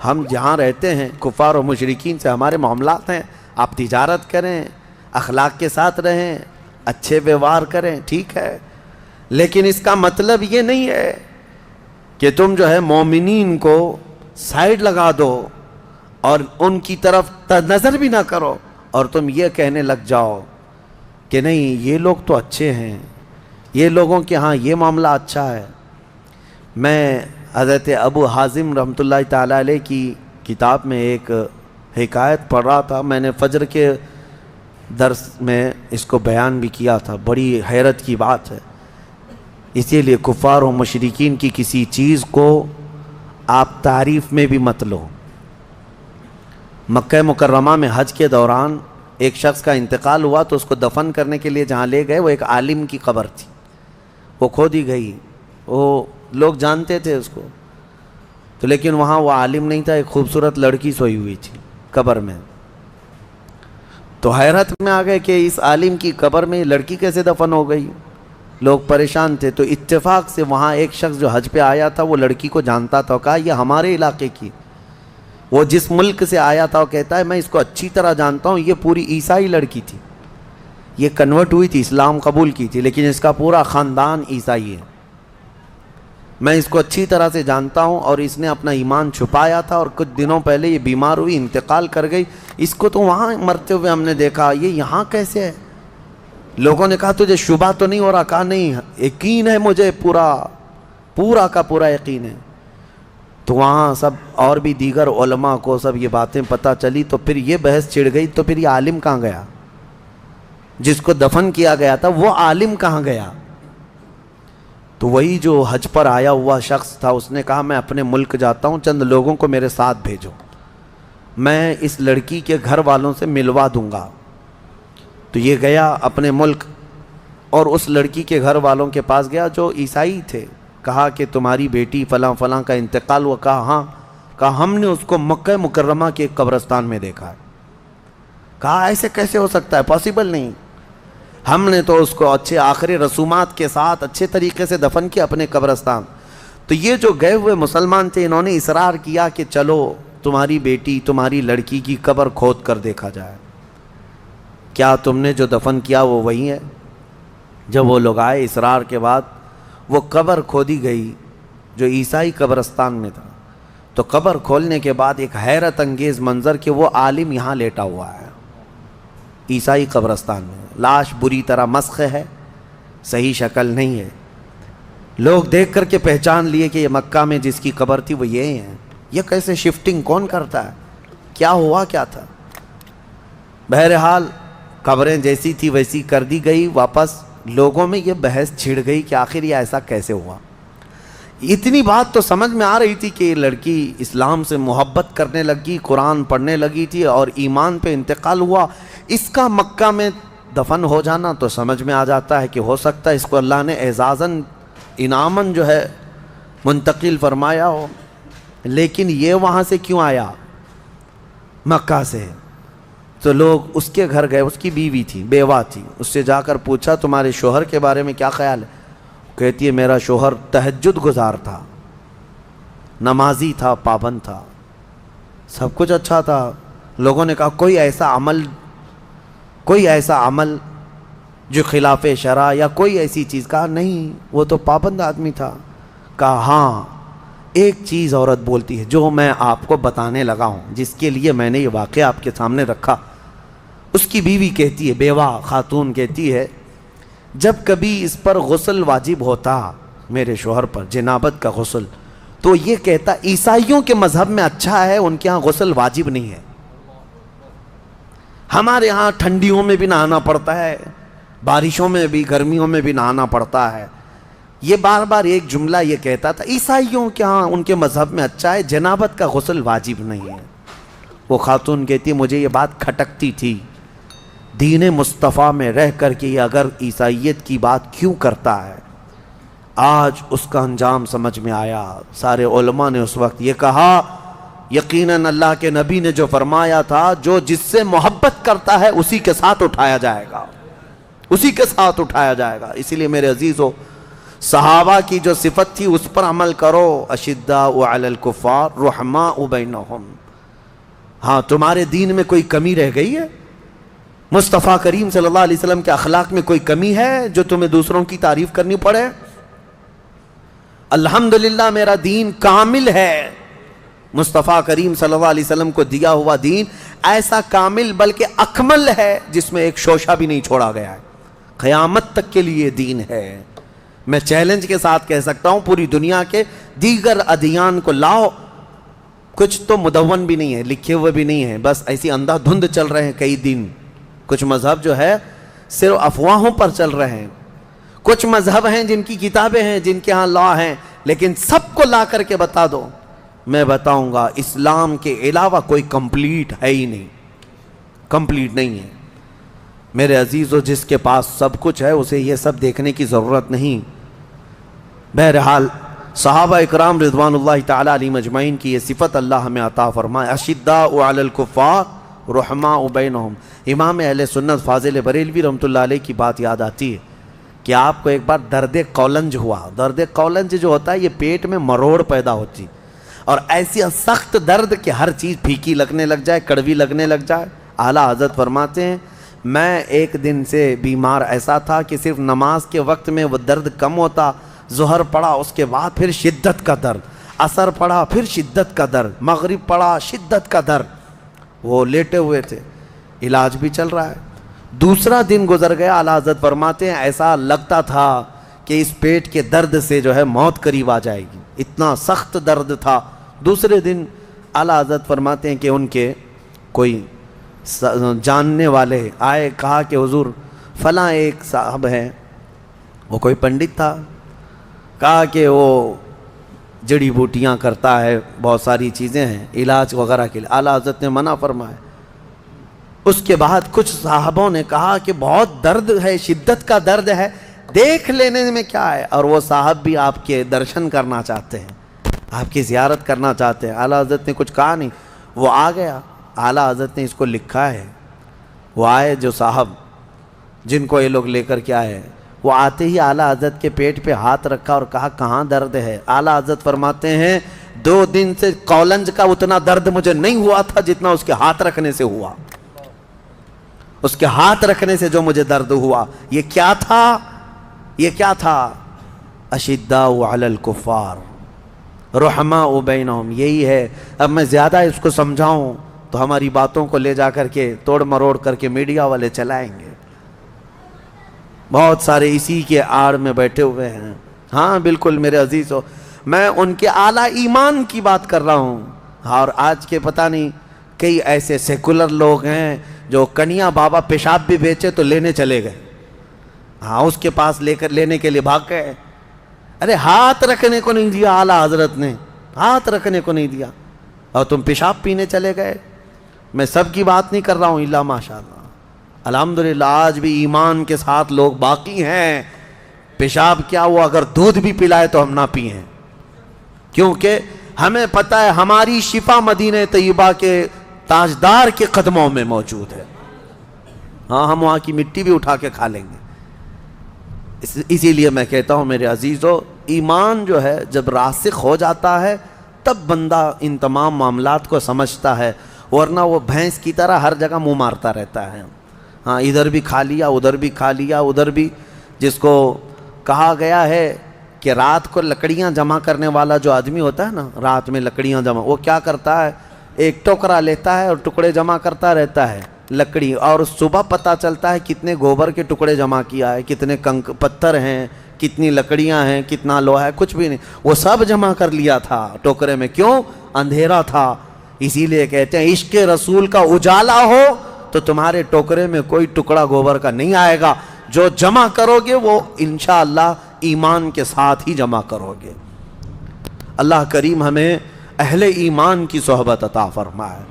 ہم جہاں رہتے ہیں کفار و مشرکین سے ہمارے معاملات ہیں، آپ تجارت کریں، اخلاق کے ساتھ رہیں، اچھے ویوہار کریں، ٹھیک ہے، لیکن اس کا مطلب یہ نہیں ہے کہ تم جو ہے مومنین کو سائیڈ لگا دو اور ان کی طرف نظر بھی نہ کرو اور تم یہ کہنے لگ جاؤ کہ نہیں یہ لوگ تو اچھے ہیں، یہ لوگوں کے ہاں یہ معاملہ اچھا ہے۔ میں حضرت ابو حازم رحمۃ اللہ تعالیٰ علیہ کی کتاب میں ایک حکایت پڑھ رہا تھا، میں نے فجر کے درس میں اس کو بیان بھی کیا تھا، بڑی حیرت کی بات ہے۔ اسی لیے کفار و مشرکین کی کسی چیز کو آپ تعریف میں بھی مت لو۔ مکہ مکرمہ میں حج کے دوران ایک شخص کا انتقال ہوا تو اس کو دفن کرنے کے لیے جہاں لے گئے وہ ایک عالم کی قبر تھی، وہ کھودی گئی، وہ لوگ جانتے تھے اس کو تو، لیکن وہاں وہ عالم نہیں تھا، ایک خوبصورت لڑکی سوئی ہوئی تھی قبر میں۔ تو حیرت میں آ گئے کہ اس عالم کی قبر میں لڑکی کیسے دفن ہو گئی، لوگ پریشان تھے۔ تو اتفاق سے وہاں ایک شخص جو حج پہ آیا تھا وہ لڑکی کو جانتا تھا، کہا یہ ہمارے علاقے کی، وہ جس ملک سے آیا تھا وہ کہتا ہے میں اس کو اچھی طرح جانتا ہوں، یہ پوری عیسائی لڑکی تھی، یہ کنورٹ ہوئی تھی، اسلام قبول کی تھی، لیکن اس کا پورا خاندان عیسائی ہے، میں اس کو اچھی طرح سے جانتا ہوں، اور اس نے اپنا ایمان چھپایا تھا اور کچھ دنوں پہلے یہ بیمار ہوئی، انتقال کر گئی، اس کو تو وہاں مرتے ہوئے ہم نے دیکھا، یہ یہاں کیسے ہے؟ لوگوں نے کہا تجھے شبہ تو نہیں ہو رہا؟ کہا نہیں، یقین ہے مجھے، پورا کا پورا یقین ہے۔ تو وہاں سب اور بھی دیگر علماء کو سب یہ باتیں پتہ چلی، تو پھر یہ بحث چھڑ گئی، تو پھر یہ عالم کہاں گیا جس کو دفن کیا گیا تھا؟ وہ عالم کہاں گیا؟ تو وہی جو حج پر آیا ہوا شخص تھا، اس نے کہا میں اپنے ملک جاتا ہوں، چند لوگوں کو میرے ساتھ بھیجو، میں اس لڑکی کے گھر والوں سے ملوا دوں گا۔ تو یہ گیا اپنے ملک اور اس لڑکی کے گھر والوں کے پاس گیا جو عیسائی تھے، کہا کہ تمہاری بیٹی فلاں فلاں کا انتقال ہوا؟ کہا ہاں۔ کہا ہم نے اس کو مکہ مکرمہ کے ایک قبرستان میں دیکھا ہے۔ کہا ایسے کیسے ہو سکتا ہے، پاسبل نہیں، ہم نے تو اس کو اچھے آخری رسومات کے ساتھ اچھے طریقے سے دفن کیا اپنے قبرستان۔ تو یہ جو گئے ہوئے مسلمان تھے انہوں نے اصرار کیا کہ چلو تمہاری بیٹی، تمہاری لڑکی کی قبر کھود کر دیکھا جائے، کیا تم نے جو دفن کیا وہ وہی ہے؟ جب وہ لوگ آئے اصرار کے بعد، وہ قبر کھودی گئی جو عیسائی قبرستان میں تھا۔ تو قبر کھولنے کے بعد ایک حیرت انگیز منظر کہ وہ عالم یہاں لیٹا ہوا ہے عیسائی قبرستان میں، لاش بری طرح مسخ ہے، صحیح شکل نہیں ہے۔ لوگ دیکھ کر کے پہچان لیے کہ یہ مکہ میں جس کی قبر تھی وہ یہ ہیں، یہ کیسے شفٹنگ کون کرتا ہے، کیا ہوا کیا تھا؟ بہرحال قبریں جیسی تھی ویسی کر دی گئی واپس۔ لوگوں میں یہ بحث چھڑ گئی کہ آخر یہ ایسا کیسے ہوا۔ اتنی بات تو سمجھ میں آ رہی تھی کہ یہ لڑکی اسلام سے محبت کرنے لگی، قرآن پڑھنے لگی تھی اور ایمان پہ انتقال ہوا، اس کا مکہ میں دفن ہو جانا تو سمجھ میں آ جاتا ہے کہ ہو سکتا ہے اس کو اللہ نے اعزازاً انعاماً جو ہے منتقل فرمایا ہو، لیکن یہ وہاں سے کیوں آیا مکہ سے؟ تو لوگ اس کے گھر گئے، اس کی بیوی تھی، بیوہ تھی، اس سے جا کر پوچھا تمہارے شوہر کے بارے میں کیا خیال ہے؟ کہتی ہے میرا شوہر تہجد گزار تھا، نمازی تھا، پابند تھا، سب کچھ اچھا تھا۔ لوگوں نے کہا کوئی ایسا عمل جو خلاف شرع یا کوئی ایسی چیز؟ کہا نہیں، وہ تو پابند آدمی تھا۔ کہا ہاں ایک چیز عورت بولتی ہے جو میں آپ کو بتانے لگا ہوں، جس کے لیے میں نے یہ واقعہ آپ کے سامنے رکھا۔ اس کی بیوی کہتی ہے، بیوہ خاتون کہتی ہے، جب کبھی اس پر غسل واجب ہوتا میرے شوہر پر، جنابت کا غسل، تو یہ کہتا عیسائیوں کے مذہب میں اچھا ہے، ان کے ہاں غسل واجب نہیں ہے، ہمارے ہاں ٹھنڈیوں میں بھی نہانا پڑتا ہے، بارشوں میں بھی، گرمیوں میں بھی نہانا پڑتا ہے۔ یہ بار بار ایک جملہ یہ کہتا تھا، عیسائیوں کے ہاں ان کے مذہب میں اچھا ہے، جنابت کا غسل واجب نہیں ہے۔ وہ خاتون کہتی ہے مجھے یہ بات کھٹکتی تھی، دین مصطفیٰ میں رہ کر کے یہ اگر عیسائیت کی بات کیوں کرتا ہے، آج اس کا انجام سمجھ میں آیا۔ سارے علماء نے اس وقت یہ کہا یقیناً اللہ کے نبی نے جو فرمایا تھا جو جس سے محبت کرتا ہے اسی کے ساتھ اٹھایا جائے گا، اسی کے ساتھ اٹھایا جائے گا۔ اسی لیے میرے عزیزو صحابہ کی جو صفت تھی اس پر عمل کرو. اشداء علی الکفار رحماء بینہم. ہاں تمہارے دین میں کوئی کمی رہ گئی ہے؟ مصطفیٰ کریم صلی اللہ علیہ وسلم کے اخلاق میں کوئی کمی ہے جو تمہیں دوسروں کی تعریف کرنی پڑے؟ الحمدللہ میرا دین کامل ہے. مصطفیٰ کریم صلی اللہ علیہ وسلم کو دیا ہوا دین ایسا کامل بلکہ اکمل ہے جس میں ایک شوشہ بھی نہیں چھوڑا گیا ہے. قیامت تک کے لیے دین ہے. میں چیلنج کے ساتھ کہہ سکتا ہوں پوری دنیا کے دیگر ادیان کو لاؤ، کچھ تو مدون بھی نہیں ہے، لکھے ہوئے بھی نہیں ہیں، بس ایسی اندھا دھند چل رہے ہیں کئی دن. کچھ مذہب جو ہے صرف افواہوں پر چل رہے ہیں. کچھ مذہب ہیں جن کی کتابیں ہیں، جن کے ہاں لا ہیں، لیکن سب کو لا کر کے بتا دو، میں بتاؤں گا اسلام کے علاوہ کوئی کمپلیٹ ہے ہی نہیں، کمپلیٹ نہیں ہے. میرے عزیزو، جس کے پاس سب کچھ ہے اسے یہ سب دیکھنے کی ضرورت نہیں. بہرحال صحابہ اکرام رضوان اللہ تعالی علیہم اجمعین کی یہ صفت اللہ ہمیں عطا فرمائے. اشداء علی الکفار رحماء بینہم. امام اہل سنت فاضل بریلوی رحمۃ اللہ علیہ کی بات یاد آتی ہے کہ آپ کو ایک بار درد قولنج ہوا. درد قولنج جو ہوتا ہے یہ پیٹ میں مروڑ پیدا ہوتی اور ایسی سخت درد کہ ہر چیز پھیکی لگنے لگ جائے، کڑوی لگنے لگ جائے. اعلیٰ حضرت فرماتے ہیں میں ایک دن سے بیمار ایسا تھا کہ صرف نماز کے وقت میں وہ درد کم ہوتا، ظہر پڑا اس کے بعد پھر شدت کا درد، عصر پڑا پھر شدت کا درد، مغرب پڑا شدت کا درد. وہ لیٹے ہوئے تھے، علاج بھی چل رہا ہے. دوسرا دن گزر گیا، اعلیٰ حضرت فرماتے ہیں ایسا لگتا تھا کہ اس پیٹ کے درد سے جو ہے موت قریب آ جائے گی، اتنا سخت درد تھا. دوسرے دن اعلیٰ حضرت فرماتے ہیں کہ ان کے کوئی جاننے والے آئے، کہا کہ حضور فلاں ایک صاحب ہے، وہ کوئی پنڈت تھا، کہا کہ وہ جڑی بوٹیاں کرتا ہے، بہت ساری چیزیں ہیں علاج وغیرہ کے لیے. اعلیٰ حضرت نے منع فرمایا. اس کے بعد کچھ صاحبوں نے کہا کہ بہت درد ہے، شدت کا درد ہے، دیکھ لینے میں کیا ہے. اور وہ صاحب بھی آپ کے درشن کرنا چاہتے ہیں، آپ کی زیارت کرنا چاہتے ہیں. اعلیٰ حضرت نے کچھ کہا نہیں، وہ آ گیا. اعلیٰ حضرت نے اس کو لکھا ہے. وہ آئے جو صاحب جن کو یہ لوگ لے کر کے آئے، وہ آتے ہی اعلیٰ حضرت کے پیٹ پہ ہاتھ رکھا اور کہا کہاں درد ہے؟ اعلیٰ حضرت فرماتے ہیں 2 دن سے قولنج کا اتنا درد مجھے نہیں ہوا تھا جتنا اس کے ہاتھ رکھنے سے ہوا. اس کے ہاتھ رکھنے سے جو مجھے درد ہوا. یہ کیا تھا؟ یہ کیا تھا؟ اشداء علی الکفار رحماء بینہم. یہی ہے. اب میں زیادہ اس کو سمجھاؤں تو ہماری باتوں کو لے جا کر کے توڑ مروڑ کر کے میڈیا والے چلائیں گے. بہت سارے اسی کے آڑ میں بیٹھے ہوئے ہیں. ہاں بالکل میرے عزیزو، میں ان کے اعلیٰ ایمان کی بات کر رہا ہوں. اور آج کے پتہ نہیں کئی ایسے سیکولر لوگ ہیں جو کنیا بابا پیشاب بھی بیچے تو لینے چلے گئے. ہاں اس کے پاس لے کر لینے کے لیے بھاگ گئے. ارے ہاتھ رکھنے کو نہیں دیا اعلیٰ حضرت نے، ہاتھ رکھنے کو نہیں دیا اور تم پیشاب پینے چلے گئے. میں سب کی بات نہیں کر رہا ہوں، الا ماشاء اللہ الحمدللہ آج بھی ایمان کے ساتھ لوگ باقی ہیں. پیشاب کیا ہوا، اگر دودھ بھی پلائے تو ہم نہ پئیں، کیونکہ ہمیں پتہ ہے ہماری شفا مدینہ طیبہ کے تاجدار کے قدموں میں موجود ہے. ہاں ہم وہاں کی مٹی بھی اٹھا کے کھا لیں گے. اسی لیے میں کہتا ہوں میرے عزیزو، ایمان جو ہے جب راسخ ہو جاتا ہے تب بندہ ان تمام معاملات کو سمجھتا ہے، ورنہ وہ بھینس کی طرح ہر جگہ منہ مارتا رہتا ہے. ہاں ادھر بھی کھا لیا، ادھر بھی کھا لیا، ادھر بھی. جس کو کہا گیا ہے کہ رات کو لکڑیاں جمع کرنے والا جو آدمی ہوتا ہے نا، رات میں لکڑیاں جمع، وہ کیا کرتا ہے، ایک ٹوکرا لیتا ہے اور ٹکڑے جمع کرتا رہتا ہے لکڑی، اور صبح پتہ چلتا ہے کتنے گوبر کے ٹکڑے جمع کیا ہے، کتنے پتھر ہیں، کتنی لکڑیاں ہیں، کتنا لوہا ہے، کچھ بھی نہیں، وہ سب جمع کر لیا تھا ٹوکرے میں. کیوں؟ اندھیرا تھا. اسی لیے کہتے ہیں عشق رسول کا اجالا ہو تو تمہارے ٹوکرے میں کوئی ٹکڑا گوبر کا نہیں آئے گا. جو جمع کرو گے وہ انشاءاللہ ایمان کے ساتھ ہی جمع کرو گے. اللہ کریم ہمیں اہل ایمان کی صحبت عطا فرمائے.